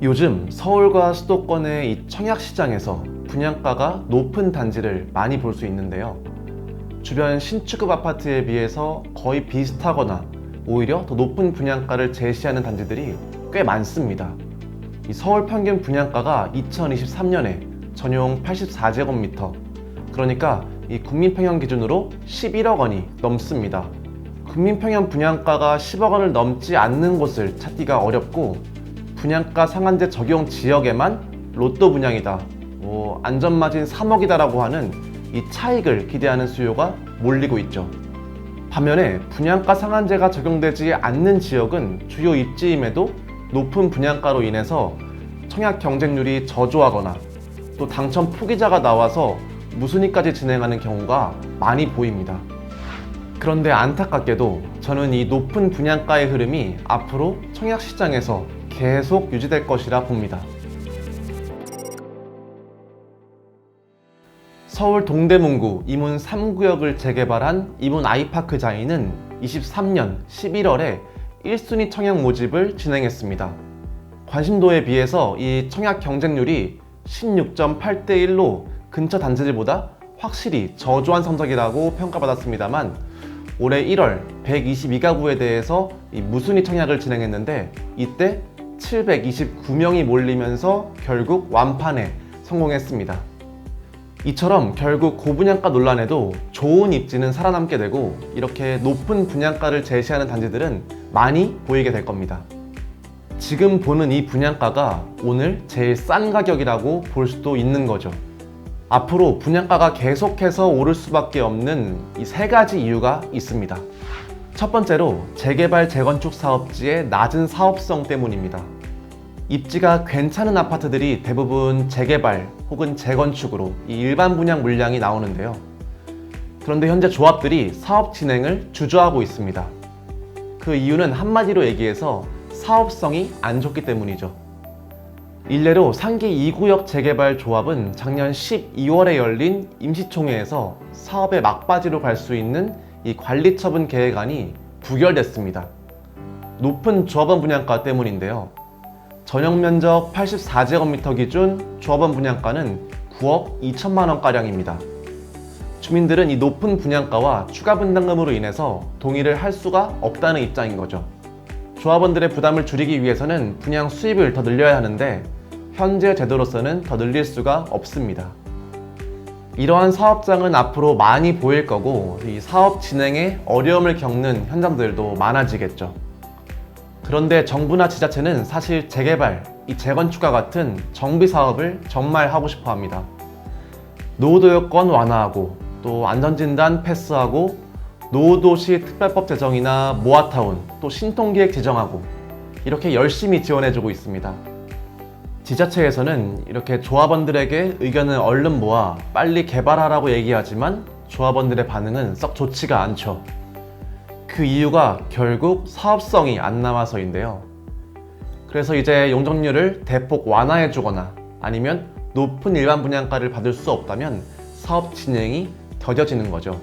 요즘 서울과 수도권의 이 청약시장에서 분양가가 높은 단지를 많이 볼 수 있는데요. 주변 신축급 아파트에 비해서 거의 비슷하거나 오히려 더 높은 분양가를 제시하는 단지들이 꽤 많습니다. 이 서울 평균 분양가가 2023년에 전용 84제곱미터, 그러니까 이 국민평형 기준으로 11억 원이 넘습니다. 국민평형 분양가가 10억 원을 넘지 않는 곳을 찾기가 어렵고, 분양가 상한제 적용 지역에만 로또 분양이다, 안전마진 3억이다 라고 하는 이 차익을 기대하는 수요가 몰리고 있죠. 반면에 분양가 상한제가 적용되지 않는 지역은 주요 입지임에도 높은 분양가로 인해서 청약 경쟁률이 저조하거나 또 당첨 포기자가 나와서 무순위까지 진행하는 경우가 많이 보입니다. 그런데 안타깝게도 저는 이 높은 분양가의 흐름이 앞으로 청약시장에서 계속 유지될 것이라 봅니다. 서울 동대문구 이문 3구역을 재개발한 이문 아이파크 자이는 23년 11월에 1순위 청약 모집을 진행했습니다. 관심도에 비해서 이 청약 경쟁률이 16.8대 1로 근처 단지들보다 확실히 저조한 성적이라고 평가받았습니다만, 올해 1월 122가구에 대해서 이 무순위 청약을 진행했는데 이때 729명이 몰리면서 결국 완판에 성공했습니다. 이처럼 결국 고분양가 논란에도 좋은 입지는 살아남게 되고, 이렇게 높은 분양가를 제시하는 단지들은 많이 보이게 될 겁니다. 지금 보는 이 분양가가 오늘 제일 싼 가격이라고 볼 수도 있는 거죠. 앞으로 분양가가 계속해서 오를 수밖에 없는 이 세 가지 이유가 있습니다. 첫 번째로 재개발 재건축 사업지의 낮은 사업성 때문입니다. 입지가 괜찮은 아파트들이 대부분 재개발 혹은 재건축으로 이 일반 분양 물량이 나오는데요. 그런데 현재 조합들이 사업 진행을 주저하고 있습니다. 그 이유는 한마디로 얘기해서 사업성이 안 좋기 때문이죠. 일례로 상기 2구역 재개발 조합은 작년 12월에 열린 임시총회에서 사업의 막바지로 갈 수 있는 이 관리처분 계획안이 부결됐습니다. 높은 조합원 분양가 때문인데요. 전용 면적 84제곱미터 기준 조합원 분양가는 9억 2천만 원가량입니다. 주민들은 이 높은 분양가와 추가 분담금으로 인해서 동의를 할 수가 없다는 입장인 거죠. 조합원들의 부담을 줄이기 위해서는 분양 수입을 더 늘려야 하는데 현재 제도로서는 더 늘릴 수가 없습니다. 이러한 사업장은 앞으로 많이 보일 거고, 이 사업 진행에 어려움을 겪는 현장들도 많아지겠죠. 그런데 정부나 지자체는 사실 재개발, 이 재건축과 같은 정비 사업을 정말 하고 싶어 합니다. 노후도 여건 완화하고, 또 안전진단 패스하고, 노후도시 특별법 제정이나 모아타운, 또 신통기획 제정하고, 이렇게 열심히 지원해주고 있습니다. 지자체에서는 이렇게 조합원들에게 의견을 얼른 모아 빨리 개발하라고 얘기하지만 조합원들의 반응은 썩 좋지가 않죠. 그 이유가 결국 사업성이 안 나와서인데요. 그래서 이제 용적률을 대폭 완화해주거나 아니면 높은 일반 분양가를 받을 수 없다면 사업 진행이 더뎌지는 거죠.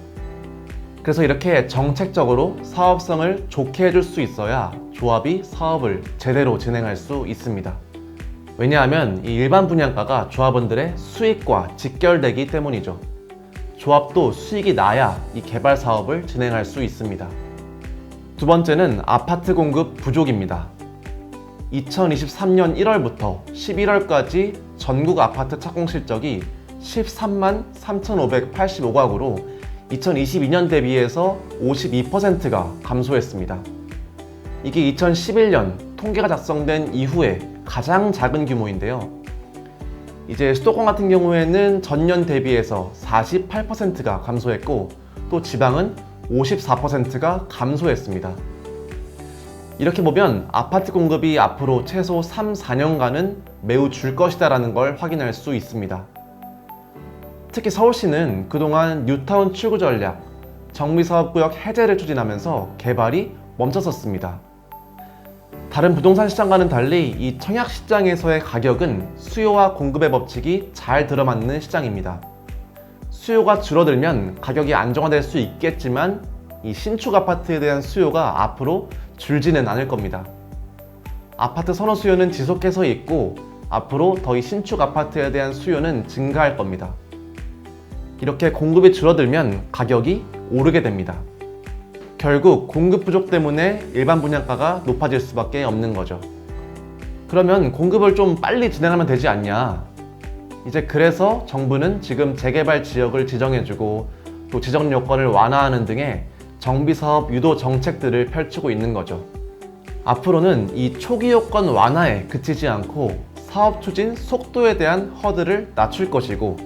그래서 이렇게 정책적으로 사업성을 좋게 해줄 수 있어야 조합이 사업을 제대로 진행할 수 있습니다. 왜냐하면 이 일반 분양가가 조합원들의 수익과 직결되기 때문이죠. 조합도 수익이 나야 이 개발 사업을 진행할 수 있습니다. 두 번째는 아파트 공급 부족입니다. 2023년 1월부터 11월까지 전국 아파트 착공 실적이 13만 3,585가구로 2022년 대비해서 52%가 감소했습니다. 이게 2011년 통계가 작성된 이후에 가장 작은 규모인데요. 이제 수도권 같은 경우에는 전년 대비해서 48%가 감소했고, 또 지방은 54%가 감소했습니다. 이렇게 보면 아파트 공급이 앞으로 최소 3, 4년간은 매우 줄 것이다 라는 걸 확인할 수 있습니다. 특히 서울시는 그동안 뉴타운 출구 전략, 정비사업구역 해제를 추진하면서 개발이 멈춰섰습니다. 다른 부동산 시장과는 달리 이 청약 시장에서의 가격은 수요와 공급의 법칙이 잘 들어맞는 시장입니다. 수요가 줄어들면 가격이 안정화될 수 있겠지만 이 신축 아파트에 대한 수요가 앞으로 줄지는 않을 겁니다. 아파트 선호 수요는 지속해서 있고 앞으로 더위 신축 아파트에 대한 수요는 증가할 겁니다. 이렇게 공급이 줄어들면 가격이 오르게 됩니다. 결국 공급 부족 때문에 일반 분양가가 높아질 수밖에 없는 거죠. 그러면 공급을 좀 빨리 진행하면 되지 않냐? 이제 그래서 정부는 지금 재개발 지역을 지정해주고 또 지정 요건을 완화하는 등의 정비사업 유도 정책들을 펼치고 있는 거죠. 앞으로는 이 초기 요건 완화에 그치지 않고 사업 추진 속도에 대한 허들을 낮출 것이고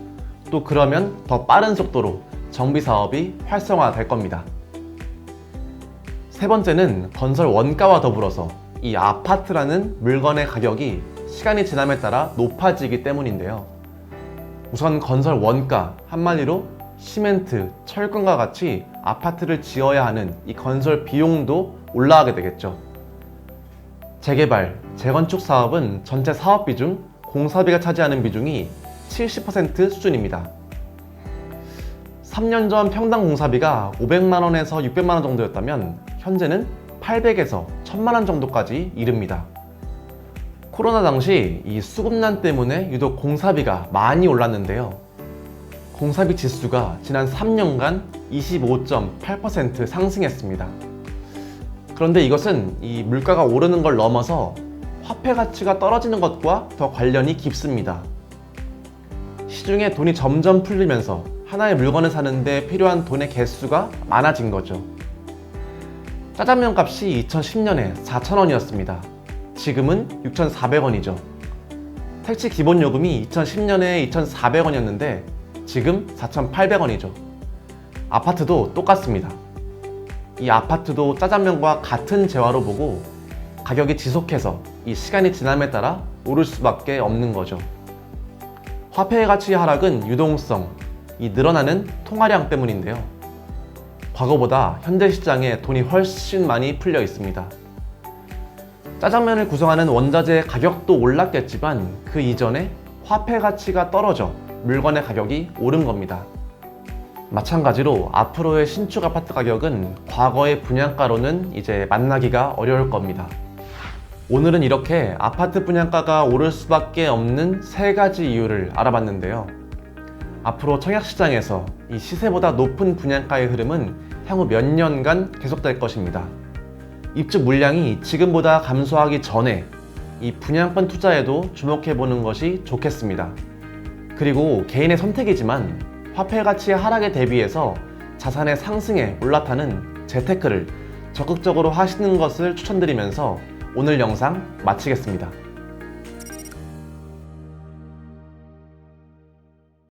또 그러면 더 빠른 속도로 정비사업이 활성화될 겁니다. 세 번째는 건설 원가와 더불어서 이 아파트라는 물건의 가격이 시간이 지남에 따라 높아지기 때문인데요. 우선 건설 원가, 한마디로 시멘트, 철근과 같이 아파트를 지어야 하는 이 건설 비용도 올라가게 되겠죠. 재개발, 재건축 사업은 전체 사업비 중 공사비가 차지하는 비중이 70% 수준입니다. 3년 전 평당 공사비가 500만 원에서 600만 원 정도였다면 현재는 800에서 1000만 원 정도까지 이릅니다. 코로나 당시 이 수급난 때문에 유독 공사비가 많이 올랐는데요. 공사비 지수가 지난 3년간 25.8% 상승했습니다. 그런데 이것은 이 물가가 오르는 걸 넘어서 화폐 가치가 떨어지는 것과 더 관련이 깊습니다. 시중에 돈이 점점 풀리면서 하나의 물건을 사는데 필요한 돈의 개수가 많아진 거죠. 짜장면 값이 2010년에 4,000원이었습니다. 지금은 6,400원이죠. 택시 기본 요금이 2010년에 2,400원이었는데 지금 4,800원이죠. 아파트도 똑같습니다. 이 아파트도 짜장면과 같은 재화로 보고 가격이 지속해서 이 시간이 지남에 따라 오를 수밖에 없는 거죠. 화폐의 가치 하락은 유동성, 이 늘어나는 통화량 때문인데요. 과거보다 현재 시장에 돈이 훨씬 많이 풀려 있습니다. 짜장면을 구성하는 원자재 가격도 올랐겠지만 그 이전에 화폐 가치가 떨어져 물건의 가격이 오른 겁니다. 마찬가지로 앞으로의 신축 아파트 가격은 과거의 분양가로는 이제 만나기가 어려울 겁니다. 오늘은 이렇게 아파트 분양가가 오를 수밖에 없는 세 가지 이유를 알아봤는데요. 앞으로 청약시장에서 이 시세보다 높은 분양가의 흐름은 향후 몇 년간 계속될 것입니다. 입주 물량이 지금보다 감소하기 전에 이 분양권 투자에도 주목해보는 것이 좋겠습니다. 그리고 개인의 선택이지만 화폐 가치의 하락에 대비해서 자산의 상승에 올라타는 재테크를 적극적으로 하시는 것을 추천드리면서 오늘 영상 마치겠습니다.